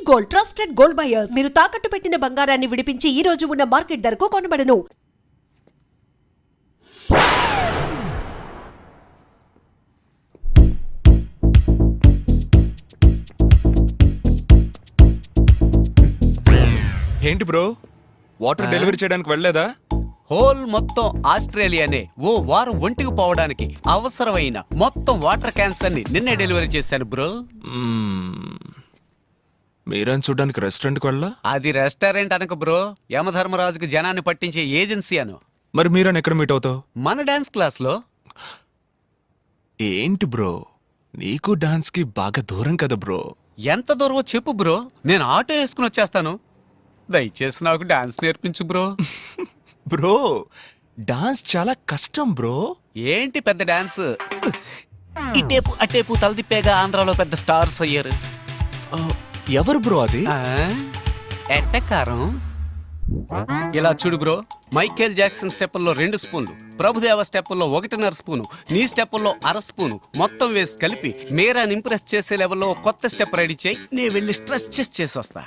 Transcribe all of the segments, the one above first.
Gold, trusted gold buyers. మీరు తాకట్టు పెట్టిన బంగారాన్ని విడిపించి ఈ రోజు ఉన్న మార్కెట్ ధరకు కొనబడను. ఏంటి బ్రో, వాటర్ డెలివరీ చేయడానికి వెళ్ళలేదా? హోల్ మొత్తం ఆస్ట్రేలియానే ఓ వారం ఒంటికి పోవడానికి అవసరమైన మొత్తం వాటర్ క్యాన్స్ అన్ని నిన్నే డెలివరీ చేశాను బ్రో. మీరేం చూడడానికి రెస్టారెంట్కి వెళ్ళా? అది రెస్టారెంట్ అనక బ్రో, యమధర్మరాజుకి జనాన్ని పట్టించే ఏజెన్సీ అను. మరి మీరని ఎక్కడ మీట్ అవుతావు? మన డాన్స్ క్లాస్ లో. ఏంటి బ్రో, నీకు డాన్స్ కి బాగా దూరం కదా బ్రో. ఎంత దూరమో చెప్పు బ్రో, నేను ఆటో వేసుకుని వచ్చేస్తాను. దయచేసి నాకు డాన్స్ నేర్పించు బ్రో. బ్రో, డాన్స్ చాలా కష్టం బ్రో. ఏంటి పెద్ద డాన్స్, ఇటేపు అటేపు తలదిప్పేగా ఆంధ్రాలో పెద్ద స్టార్స్ అయ్యారు. ఎవరు బ్రో అది? ఎట్టకారం. ఇలా చూడు బ్రో, మైకేల్ జాక్సన్ స్టెప్పుల్లో 2 స్పూన్లు, ప్రభుదేవ స్టెప్పుల్లో 1.5 స్పూను, నీ స్టెప్పుల్లో 1/2 స్పూను మొత్తం వేసి కలిపి మీరాని ఇంప్రెస్ చేసే లెవెల్లో కొత్త స్టెప్ రెడీ చేయి. నేను వెళ్ళి స్ట్రెస్ చేసి వస్తా.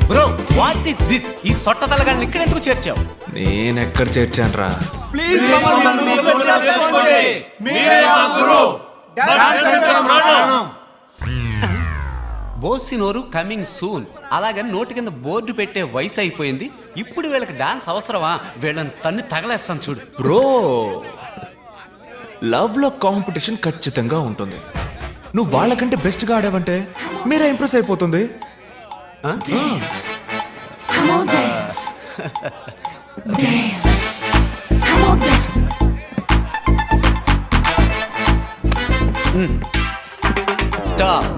Bro, what is this? ఈ సొట్ట తలగాన్ని ఇక్కడ ఎందుకు చేర్చావు? నేనెక్కడ చేర్చాను రా? బోసినోరు కమింగ్ సూన్. అలాగని నోటి కింద బోర్డు పెట్టే వయసు అయిపోయింది. ఇప్పుడు వీళ్ళకి డాన్స్ అవసరమా? వీళ్ళని తన్ని తగలేస్తాను చూడు. బ్రో, లవ్ లో కాంపిటీషన్ ఖచ్చితంగా ఉంటుంది. నువ్వు వాళ్ళకంటే బెస్ట్ గా ఆడావంటే మీరే ఇంప్రెస్ అయిపోతుంది. స్టాప్.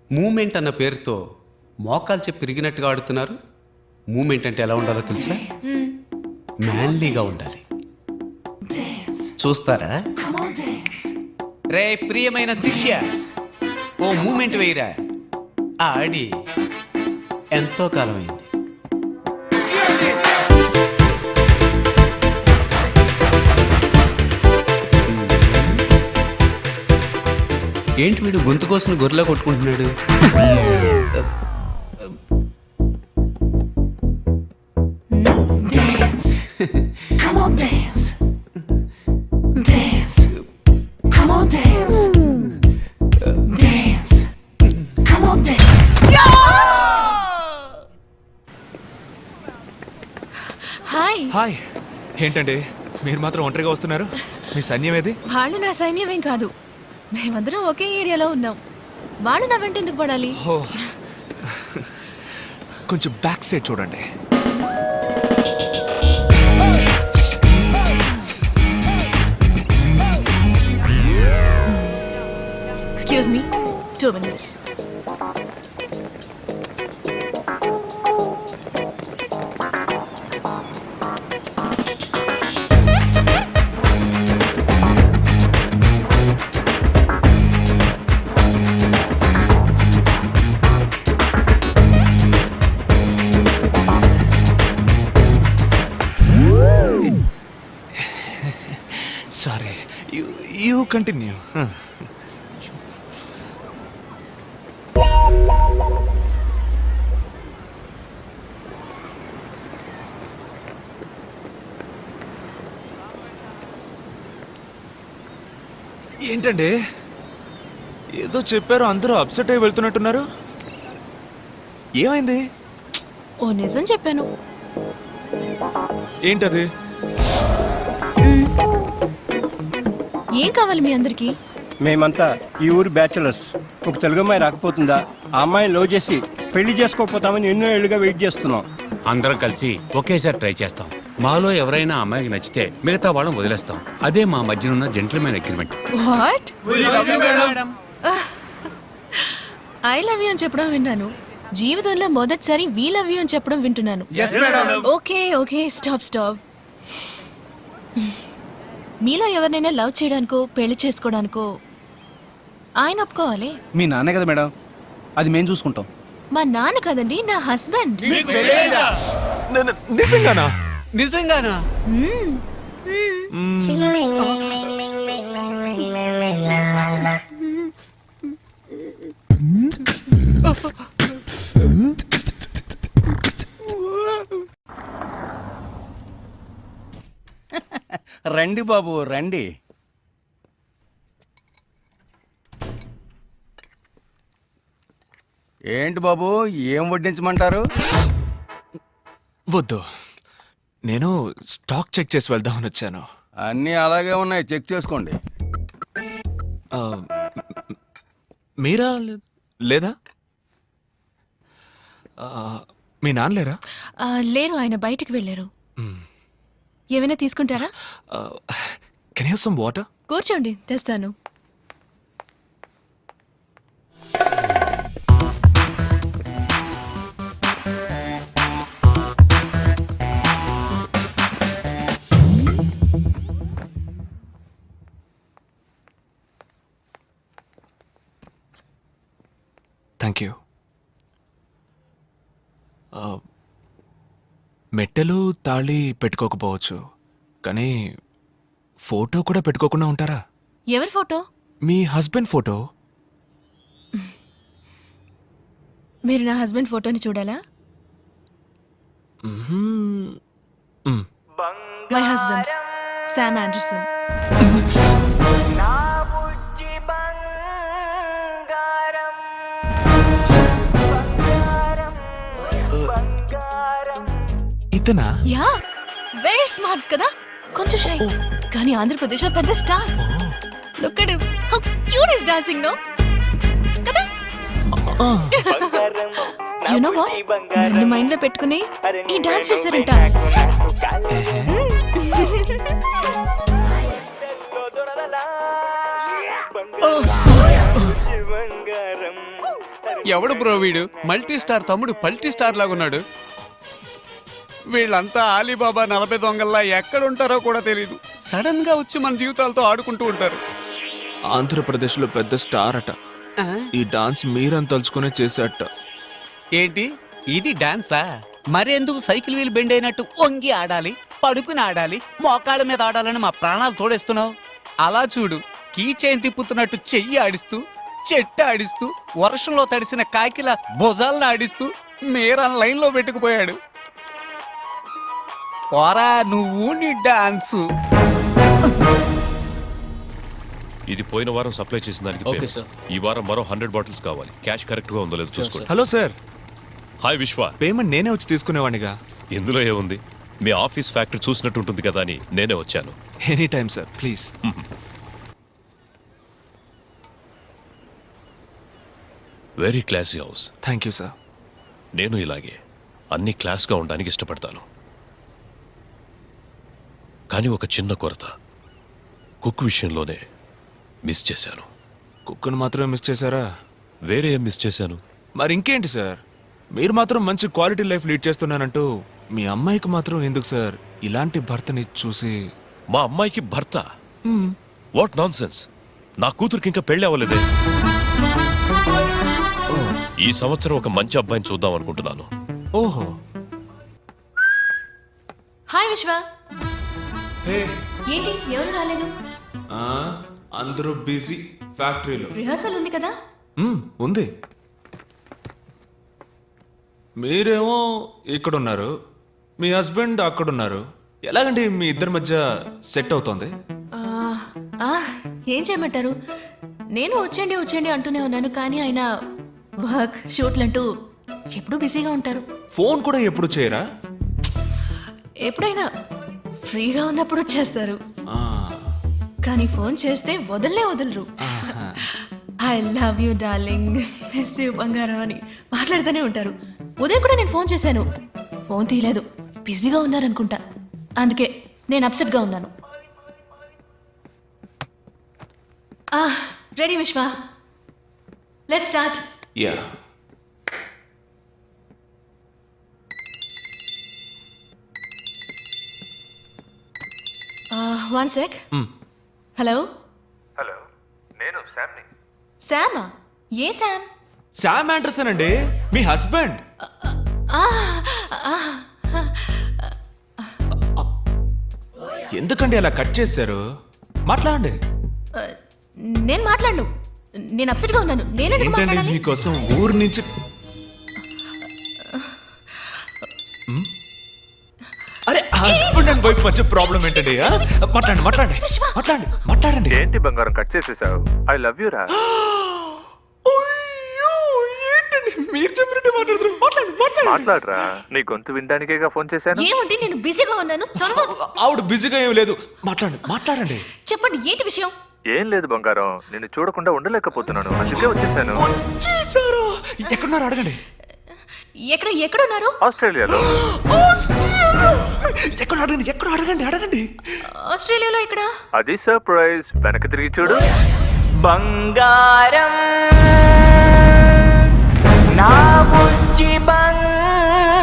మూమెంట్ అన్న పేరుతో మోకాలు చెప్పి పెరిగినట్టుగా ఆడుతున్నారు. మూమెంట్ అంటే ఎలా ఉండాలో తెలుసా? మ్యాన్లీగా ఉండాలి. చూస్తారా? రే ప్రియమైన శిష్య, ఓ మూమెంట్ వేయరా. ఆడి ఎంతో కాలం అయింది. ఏంటి వీడు గొంతు కోసం గొర్రెలా కొట్టుకుంటున్నాడు? హాయ్. ఏంటండి మీరు మాత్రం ఒంటరిగా వస్తున్నారు? మీ సైన్యం ఏది? వాళ్ళు నా సైన్యమేం కాదు, మేమందరం ఒకే ఏరియాలో ఉన్నాం. వాళ్ళు నా వెంట ఎందుకు పడాలి? కొంచెం బ్యాక్ సైడ్ చూడండి. Excuse me, 2 minutes. Sorry, you continue. ఏంటండి ఏదో చెప్పారు, అందరూ అప్సెట్ అయి వెళ్తున్నట్టున్నారు. ఏమైంది? ఓ నిజం చెప్పాను. ఏంటది? ఏం కావాలి మీ అందరికి? మేమంతా ఈ ఊరు బ్యాచులర్స్. ఒక తెలుగు అమ్మాయి రాకపోతుందా? ఆ అమ్మాయిని లవ్ చేసి పెళ్లి చేసుకోకపోతామని ఎన్నో ఏళ్ళుగా వెయిట్ చేస్తున్నాం. అందరం కలిసి ఒకేసారి ట్రై చేస్తాం. మాలో ఎవరైనా అమ్మాయికి నచ్చితే మిగతా వాళ్ళని వదిలేస్తాం. అదే మా మధ్యనున్న gentlemen agreement. What? I love you అని చెప్పడం విన్నాను. జీవితంలో మొదటిసారి వీ లవ్ యూ అని చెప్పడం వింటున్నాను. Okay okay, stop. మీలో ఎవరినైనా లవ్ చేయడానికో పెళ్లి చేసుకోవడానికో ఆయన ఒప్పుకోవాలి. మీ నాన్నే కదా మేడం, అది మేము చూసుకుంటాం. మా నాన్న కదండి, నా హస్బెండ్. నిజంగానా? నిజంగానా? రండి బాబు రండి. ఏంటి బాబు, ఏం వడ్డించమంటారు? వద్దు, నేను స్టాక్ చెక్ చేసి వెళ్దామని వచ్చాను. అన్నీ అలాగే ఉన్నాయి, చెక్ చేసుకోండి. ఆ, మీరా లేదా? మీ నాన్న లేరా? లేరు, ఆయన బయటికి వెళ్ళారు. ఏమైనా తీసుకుంటారా? Can have some water? కూర్చోండి, తెస్తాను. Thank you. మెట్టెలు తాళి పెట్టుకోకపోవచ్చు, కానీ ఫోటో కూడా పెట్టుకోకుండా ఉంటారా? ఎవరి ఫోటో? మీ హస్బెండ్ ఫోటో. మీరు నా హస్బెండ్ ఫోటోని చూడాలా? My husband Sam Anderson. ఇతనా? యా, వెరీ స్మార్ట్ కదా, కొంచెం షై, కానీ ఆంధ్రప్రదేశ్ లో పెద్ద star. Look at him, how cute is dancing no కదా. యు నో వాట్, నన్ను మైండ్ లో పెట్టుకుని ఈ డాన్స్ చేశారంట. ఎవడు బ్రో వీడు? మల్టీ స్టార్ తమ్ముడు పల్టీ స్టార్ లాగున్నాడు. వీళ్ళంతా ఆలీబాబా 40 దొంగల్లా ఎక్కడుంటారో కూడా తెలీదు. సడన్ గా వచ్చి మన జీవితాలతో ఆడుకుంటూ ఉంటారు. ఆంధ్రప్రదేశ్లో పెద్ద స్టార్ అట. ఈ డాన్స్ మీరని తలుచుకునే చేసేట. ఏంటి ఇది డాన్సా? మరెందుకు సైకిల్ వీల్ బెండ్ అయినట్టు వంగి ఆడాలి, పడుకుని ఆడాలి, మోకాళ్ళ మీద ఆడాలని మా ప్రాణాలు తోడేస్తున్నావు? అలా చూడు, కీ చైన్ తిప్పుతున్నట్టు చెయ్యి ఆడిస్తూ, చెట్టు ఆడిస్తూ, వర్షంలో తడిసిన కాకిల భుజాలను ఆడిస్తూ మీరన్ లైన్ లో పెట్టుకుపోయాడు. పోరా నువ్వు నీ డాన్సు. ఇది పోయిన వారం సప్లై చేసిన దానికి ఓకే సార్. ఈ వారం మరో 100 బాటిల్స్ కావాలి. క్యాష్ కరెక్ట్ గా ఉందో లేదో చూసుకోండి. Hello sir. హాయ్ విశ్వ. పేమెంట్ నేనే వచ్చి తీసుకునేవాడిగా. ఇందులో ఏముంది, మీ ఆఫీస్ ఫ్యాక్టరీ చూసినట్టు ఉంటుంది కదా అని నేనే వచ్చాను. Any time sir, please. Very classy house. Thank you sir. నేను ఇలాగే అన్ని క్లాస్గా ఉండడానికి ఇష్టపడతాను. కానీ ఒక చిన్న కొరత, కుక్ విషయంలోనే మిస్ చేశాను. కుక్కను మాత్రమే మిస్ చేశారా? వేరే ఏం మిస్ చేశాను? మరి ఇంకేంటి సార్, మీరు మాత్రం మంచి క్వాలిటీ లైఫ్ లీడ్ చేస్తున్నానంటూ మీ అమ్మాయికి మాత్రం ఎందుకు సార్ ఇలాంటి భర్తని చూసి? మా అమ్మాయికి భర్త? What non sense. నా కూతురికి ఇంకా పెళ్లి అవ్వలేదే. ఈ సంవత్సరం ఒక మంచి అబ్బాయిని చూద్దాం అనుకుంటున్నాను. ఓహో. హాయ్ విశ్వ. ఏంటి ఎవరు రాలేదు? అందరూ బిజీ ఫ్యాక్టరీలో. రిహార్సల్ ఉంది కదా? ఉంది. మీరేమో ఇక్కడున్నారు, మీ హస్బెండ్ అక్కడున్నారు. ఎలాగండి మీ ఇద్దరి మధ్య సెట్ అవుతోంది? ఏం చేయమంటారు, నేను వచ్చేయండి అంటూనే ఉన్నాను, కానీ ఆయన వర్క్ షూట్లంటూ ఎప్పుడూ బిజీగా ఉంటారు. ఫోన్ కూడా ఎప్పుడు చేయరా? ఎప్పుడైనా ఫ్రీగా ఉన్నప్పుడు చేస్తారు, కానీ ఫోన్ చేస్తే వదలరు. I love you darling, miss you బంగారం అని మాట్లాడుతూనే ఉంటారు. ఉదయం కూడా నేను ఫోన్ చేశాను, ఫోన్ తీయలేదు, బిజీగా ఉన్నారనుకుంటా. అందుకే నేను అప్సెట్ గా ఉన్నాను. రెడీ విశ్వ, let's start. Yeah. One sec. Hello. Hello, నేను శామ్ని. శామా? ఏ శామ్? శామ్ ఆండర్సన్ అండి, మీ హస్బెండ్. ఎందుకండి అలా కట్ చేశారు? మాట్లాడండి. నేను మాట్లాడను, నేను అప్సెట్ గా ఉన్నాను. నేనెందుకు మాట్లాడాలి? మీకోసం ఊరు నుంచి అరే హస్బెండ్ అని వైఫ్ మధ్య ప్రాబ్లం ఏంటండి? మాట్లాడండి మాట్లాడండి మాట్లాడండి మాట్లాడండి. ఏంటి బంగారం కట్ చేసేసావు? ఐ లవ్ యూ రా. మీరు చెప్పినట్టే మాట్లాడరా, నీ గొంతు వినడానికేగా ఫోన్ చేశాను. ఏమండి నేను బిజీగా ఉన్నాను, త్వరగా ఆవిడ బిజీగా ఏం లేదు, మాట్లాడండి. చెప్పండి ఏంటి విషయం? ఏం లేదు బంగారం, నిన్ను చూడకుండా ఉండలేకపోతున్నాను, అందుకే వచ్చేసాను. ఎక్కడున్నారు అడగండి. ఎక్కడున్నారు? ఆస్ట్రేలియాలో. ఎక్కడ అడగండి. ఆస్ట్రేలియాలో ఎక్కడ? అది సర్ప్రైజ్, వెనక్కి తిరిగి చూడు. బంగారం నా బుజ్జి బంగారం.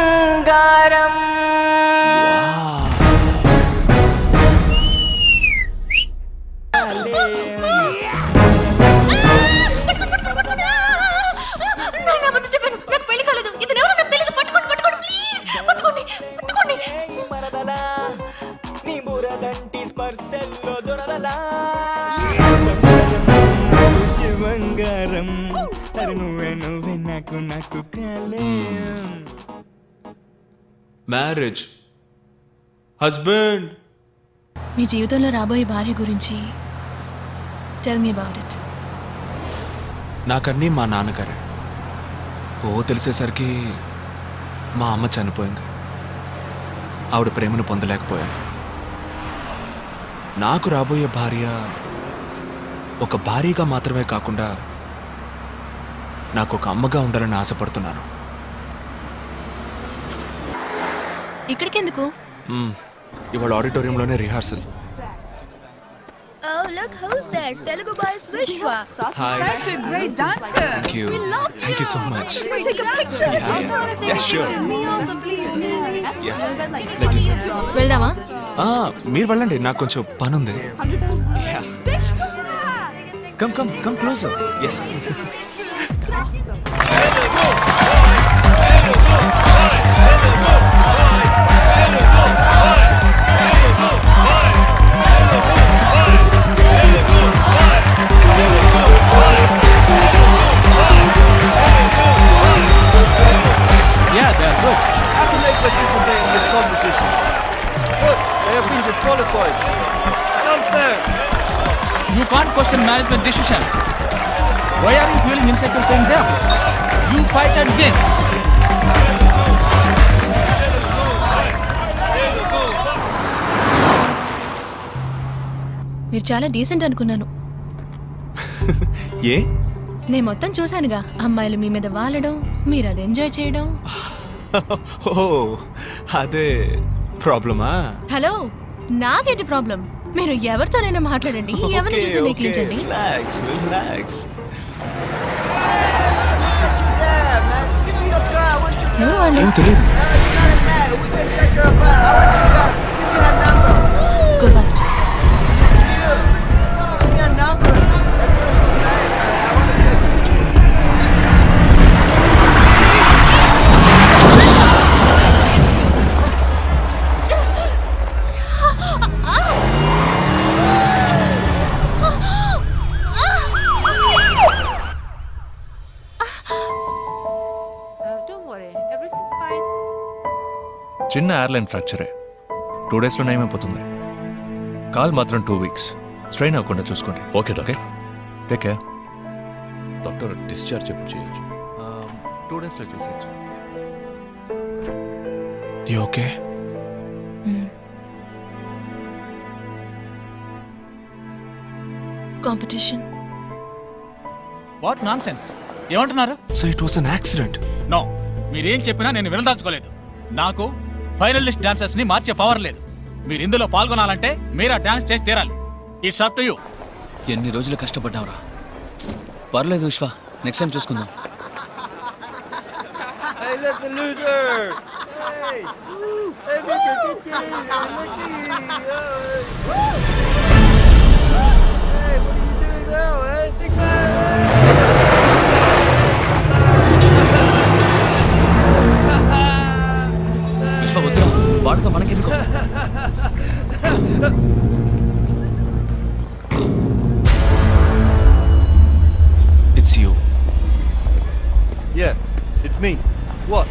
చెప్పాను, నాకు పెళ్లి కాలేదు. ఇది ఎవరో నాకు తెలియదు. పట్టుకోండి ప్లీజ్, పట్టుకోండి. నీ బురదంటి స్పర్శల్లో దొరదలా. బంగారం నువ్వే నాకు కలేం. Marriage, husband. మీ జీవితంలో రాబోయే భార్య గురించి టెల్ మీ అబౌట్ ఇట్. నాకన్నీ మా నాన్నగారే. తెలిసేసరికి మా అమ్మ చనిపోయింది. ఆవిడ ప్రేమను పొందలేకపోయాను. నాకు రాబోయే భార్య ఒక భార్యగా మాత్రమే కాకుండా నాకు ఒక అమ్మగా ఉండాలని ఆశపడుతున్నాను. ఇక్కడికి ఎందుకు? ఇవాళ ఆడిటోరియంలోనే rehearsal. Oh, look who's there. Telugu boy Vishwa. Hi. Such a great dancer. Thank you. We love Thank you so much. Can we take a picture? Yeah, sure. Me also, please. Yeah. వెళ్దామా? మీరు వెళ్ళండి, నాకు కొంచెం పని ఉంది. Come closer. You can't question management decision. Why are you feeling insecure saying them? You fight and win. మీరు చాలా decent అనుకున్నాను. ఏ? నేను మొత్తం చూశానుగా. అమ్మాయిలు మీ మీద వాలడం, మీరు అది ఎంజాయ్ చేయడం. అదే ప్రాబ్లమా? హలో, నాకేంటి ప్రాబ్లం? మీరు ఎవరితోనైనా మాట్లాడండి, ఎవరిని చూసి నెగ్లించండి. Go fast. చిన్న ఎయిర్లైన్ ఫ్రాక్చరే, 2 days లో నయమైపోతుంది. కాల్ మాత్రం 2 weeks. స్ట్రెయిన్ అవ్వకుండా చూసుకోండి. Okay doctor, take care. Doctor discharge ఎప్పుడు చేయొచ్చు? 2 days లో చేసేయచ్చు. You okay? Competition. What nonsense? ఏమంటున్నారు? So it was an accident. No, మీరేం చెప్పినా నేను వినదాల్చుకోలేదు. నాకు ఫైనల్ లిస్ట్ డాన్సర్స్ ని మార్చే పవర్ లేదు. మీరు ఇందులో పాల్గొనాలంటే మీరు ఆ డాన్స్ చేసి తీరాలి. It's up to you. ఎన్ని రోజులు కష్టపడ్డావురా. పర్లేదు విశ్వ, నెక్స్ట్ టైం చూసుకుందాం. విశ్వ వద్దురా, వాడితో మనకెందుకు? It's you. Yeah, it's me. What?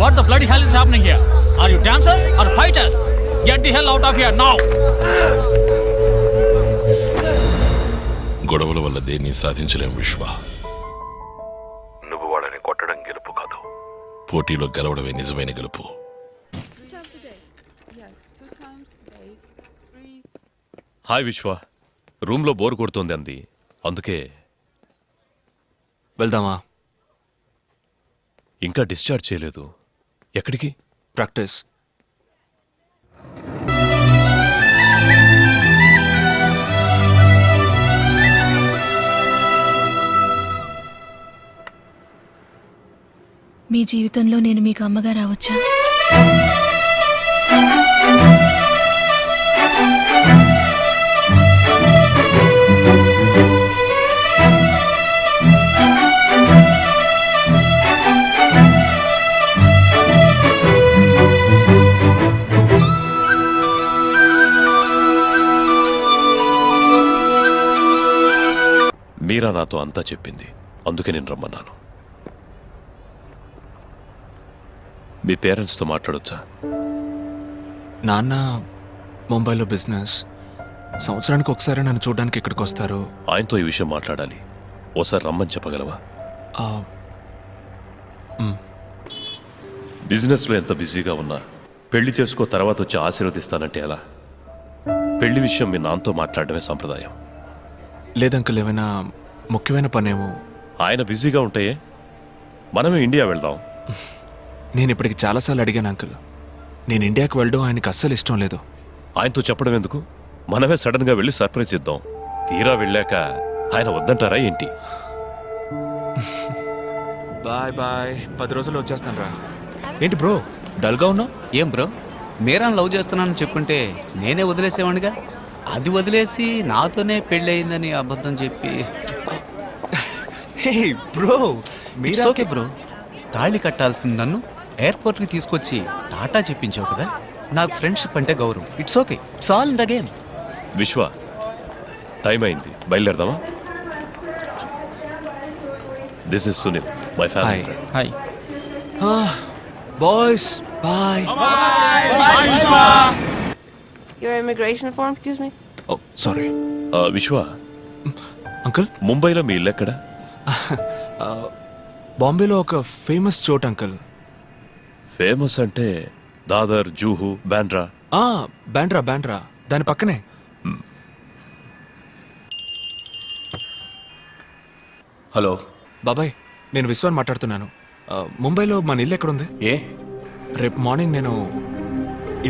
What the bloody hell is happening here? Are you dancers or fighters? Get the hell out of here now! గొడవల వల్ల దేన్ని సాధించలేం విశ్వ. నువ్వు వాళ్ళని కొట్టడం గెలుపు కాదు, పోటీలో గెలవడమే నిజమైన గెలుపు. హాయ్ విశ్వ, రూమ్లో బోర్ కొడుతోంది అంది, అందుకే. వెళ్దామా? ఇంకా డిశ్చార్జ్ చేయలేదు. ఎక్కడికి? ప్రాక్టీస్. మీ జీవితంలో నేను మీకు అమ్మగా రావచ్చా? మీరా నాతో అంతా చెప్పింది, అందుకే నేను రమ్మన్నాను. మీ పేరెంట్స్తో మాట్లాడొచ్చా? నాన్న ముంబైలో బిజినెస్, సంవత్సరానికి ఒకసారి నన్ను చూడడానికి ఇక్కడికి వస్తారు. ఆయనతో ఈ విషయం మాట్లాడాలి, ఓసారి రమ్మని చెప్పగలవా? బిజినెస్లో ఎంత బిజీగా ఉన్నా పెళ్లి చేసుకో తర్వాత వచ్చి ఆశీర్వదిస్తానంటే ఎలా? పెళ్లి విషయం మీ నాన్నతో మాట్లాడడమే సంప్రదాయం. లేదంకుల్, ఏమైనా ముఖ్యమైన పనేమో. ఆయన బిజీగా ఉంటాయే, మనమే ఇండియా వెళ్దాం. నేను ఇప్పటికి చాలాసార్లు అడిగాను అంకుల్, నేను ఇండియాకి వెళ్ళడం ఆయనకి అస్సలు ఇష్టం లేదు. ఆయనతో చెప్పడం ఎందుకు, మనమే సడన్ గా వెళ్ళి సర్ప్రైజ్ ఇద్దాం. తీరా వెళ్ళాక ఆయన వద్దంటారా ఏంటి? బాయ్ బాయ్, 10 రోజుల్లో వచ్చేస్తాను రా. ఏంటి బ్రో డల్గా ఉన్నావు? ఏం బ్రో, మీరాని లవ్ చేస్తున్నానని చెప్పుంటే నేనే వదిలేసేవాడిగా. అది వదిలేసి నాతోనే పెళ్ళి అయిందని అబద్ధం చెప్పి. హే బ్రో, ఓకే బ్రో, తాళి కట్టాల్సింది నన్ను ఎయిర్పోర్ట్కి తీసుకొచ్చి టాటా చెప్పించావు కదా. నాకు ఫ్రెండ్షిప్ అంటే గౌరవం. It's okay, it's all in the game. Vishwa, time అయింది, బయలుదేరదామా? This is Sunil, my family friend. Hi boys, bye. Your immigration form, excuse me? Oh sorry. Vishwa uncle, ముంబైలో మీ ఇల్లు ఎక్కడ? బాంబేలో ఒక ఫేమస్ చోట్ అంకుల్. ఫేమస్ అంటే దాదర్, జూహు, బాండ్రా. బాండ్రా దాని పక్కనే. హలో బాబాయ్, నేను విశ్వాన్ మాట్లాడుతున్నాను. ముంబైలో మన ఇల్లు ఎక్కడుంది? రేపు మార్నింగ్ నేను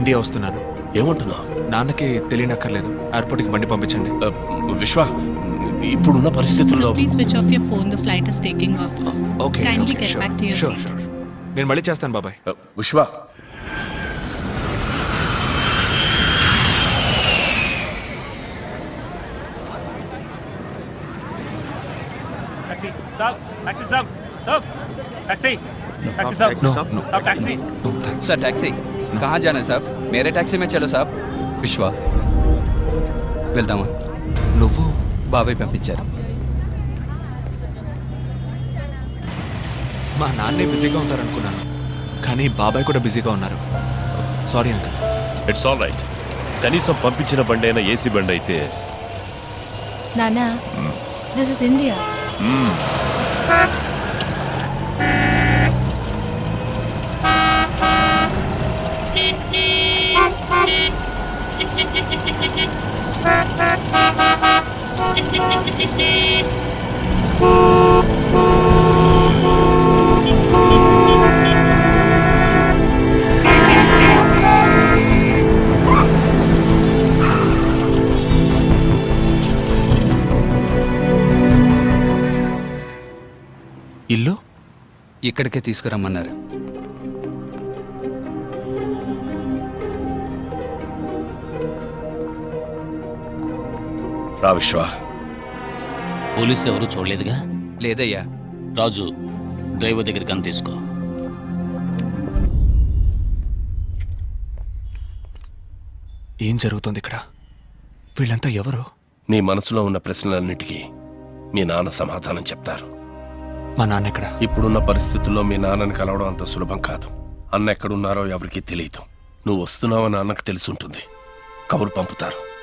ఇండియా వస్తున్నాను. ఏమంటున్నా? నాన్నకి తెలియనక్కర్లేదు, ఎయిర్పోర్ట్కి బండి పంపించండి. విశ్వ, ఇప్పుడున్న పరిస్థితుల్లో Please switch off your phone. The flight is taking off. Okay, Kindly get back to your seat. Sure. నేను మళ్ళీ చేస్తాను బాబాయ్. విశ్వ, सर टैक्सी कहाँ जाना है साहब? मेरे टैक्सी में चलो साहब. విశ్వ, వెళ్దామా? నువ్వు బాబాయ్ పంపించారు. మా నాన్నే బిజీగా ఉంటారనుకున్నాను, కానీ బాబాయ్ కూడా బిజీగా ఉన్నారు. Sorry uncle. It's all right. కనీసం పంపించిన బండి అయినా ఏసీ బండి అయితే. నానా, దిస్ ఇస్ ఇండియా. ఇల్లు ఇక్కడికే తీసుకురమ్మన్నారు. రా విశ్వ. పోలీసు ఎవరు చూడలేదుగా? లేదయ్యా. రాజు, డ్రైవర్ దగ్గరికి అని తీసుకో. ఏం జరుగుతుంది ఇక్కడ? వీళ్ళంతా ఎవరు? నీ మనసులో ఉన్న ప్రశ్నలన్నిటికీ మీ నాన్న సమాధానం చెప్తారు. మా నాన్న ఎక్కడ? ఇప్పుడున్న పరిస్థితుల్లో మీ నాన్నని కలవడం అంత సులభం కాదు. అన్న ఎక్కడున్నారో ఎవరికీ తెలియదు. నువ్వు వస్తున్నావని అన్నకు తెలిసి ఉంటుంది. కబురు పంపుతారు.